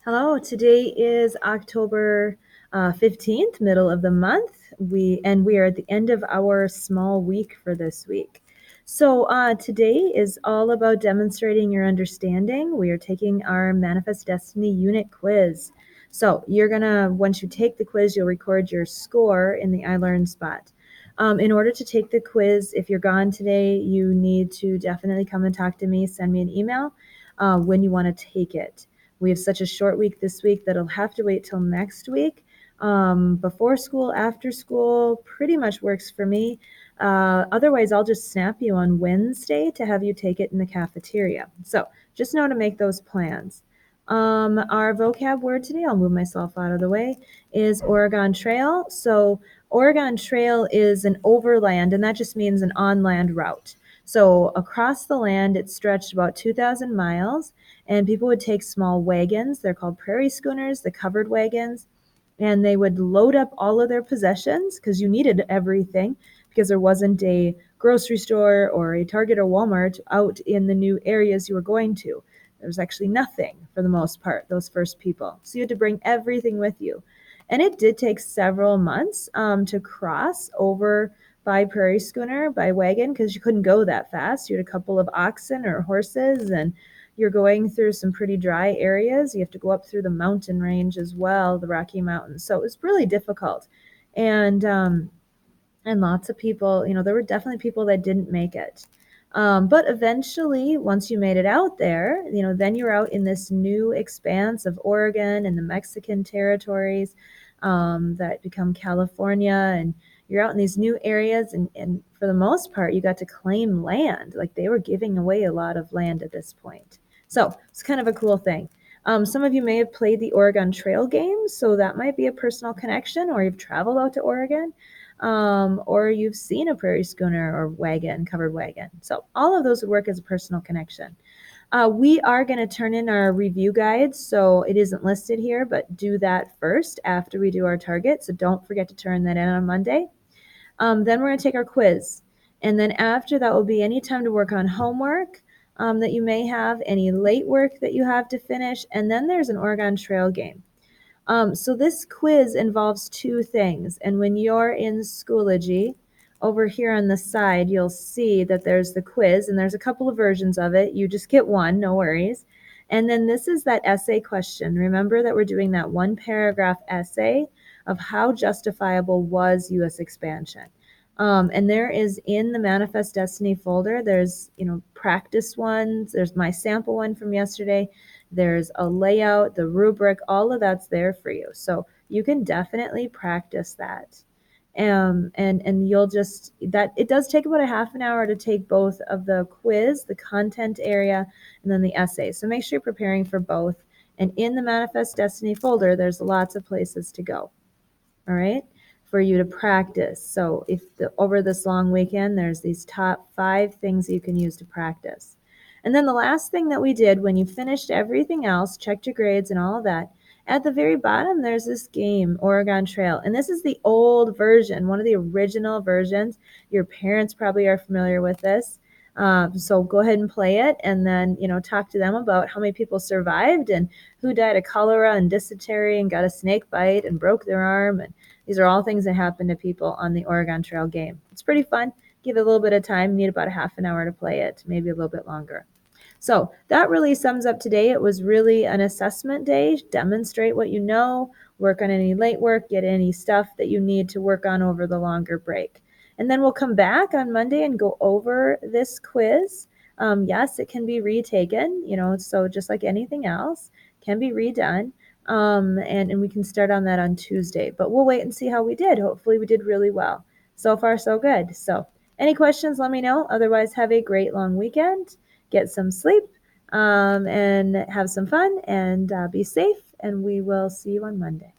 Hello, today is October 15th, middle of the month. We are at the end of our small week for this week. So today is all about demonstrating your understanding. We are taking our Manifest Destiny unit quiz. So once you take the quiz, you'll record your score in the I Learned spot. In order to take the quiz, if you're gone today, you need to definitely come and talk to me, send me an email when you want to take it. We have such a short week this week that it'll have to wait till next week. Before school, after school, pretty much works for me. Otherwise, I'll just snap you on Wednesday to have you take it in the cafeteria. So just know to make those plans. Our vocab word today, I'll move myself out of the way, is Oregon Trail. So Oregon Trail is an overland, and that just means an on-land route. So across the land, it stretched about 2,000 miles, and people would take small wagons. They're called prairie schooners, the covered wagons, and they would load up all of their possessions because you needed everything because there wasn't a grocery store or a Target or Walmart out in the new areas you were going to. There was actually nothing for the most part, those first people. So you had to bring everything with you. And it did take several months to cross over by prairie schooner, by wagon, because you couldn't go that fast. You had a couple of oxen or horses, and you're going through some pretty dry areas. You have to go up through the mountain range as well, the Rocky Mountains. So it was really difficult. And lots of people, there were definitely people that didn't make it. But eventually, once you made it out there, then you're out in this new expanse of Oregon and the Mexican territories that become California. And you're out in these new areas. And for the most part, you got to claim land. Like they were giving away a lot of land at this point. So it's kind of a cool thing. Some of you may have played the Oregon Trail games, so that might be a personal connection, or you've traveled out to Oregon or you've seen a prairie schooner or wagon, covered wagon. So all of those would work as a personal connection. We are going to turn in our review guides, so it isn't listed here, but do that first after we do our target. So don't forget to turn that in on Monday. Then we're going to take our quiz. And then after that will be any time to work on homework that you may have, any late work that you have to finish, and then there's an Oregon Trail game. So this quiz involves two things. And when you're in Schoology, over here on the side, you'll see that there's the quiz, and there's a couple of versions of it. You just get one, no worries. And then this is that essay question. Remember that we're doing that one paragraph essay of how justifiable was U.S. expansion. And there is in the Manifest Destiny folder, there's, practice ones. There's my sample one from yesterday. There's a layout, the rubric, all of that's there for you. So you can definitely practice that. And you'll just, that it does take about a half an hour to take both of the quiz, the content area, and then the essay. So make sure you're preparing for both. And in the Manifest Destiny folder, there's lots of places to go. All right, for you to practice. So over this long weekend, there's these top 5 things you can use to practice. And then the last thing that we did when you finished everything else, checked your grades and all of that, at the very bottom, there's this game, Oregon Trail. And this is the old version, one of the original versions. Your parents probably are familiar with this. So go ahead and play it, and then, talk to them about how many people survived and who died of cholera and dysentery and got a snake bite and broke their arm. And these are all things that happen to people on the Oregon Trail game. It's pretty fun. Give it a little bit of time. You need about a half an hour to play it, maybe a little bit longer. So that really sums up today. It was really an assessment day. Demonstrate what you know, work on any late work, get any stuff that you need to work on over the longer break. And then we'll come back on Monday and go over this quiz. Yes, it can be retaken, so just like anything else, can be redone. And we can start on that on Tuesday. But we'll wait and see how we did. Hopefully we did really well. So far, so good. So any questions, let me know. Otherwise, have a great long weekend. Get some sleep and have some fun and be safe. And we will see you on Monday.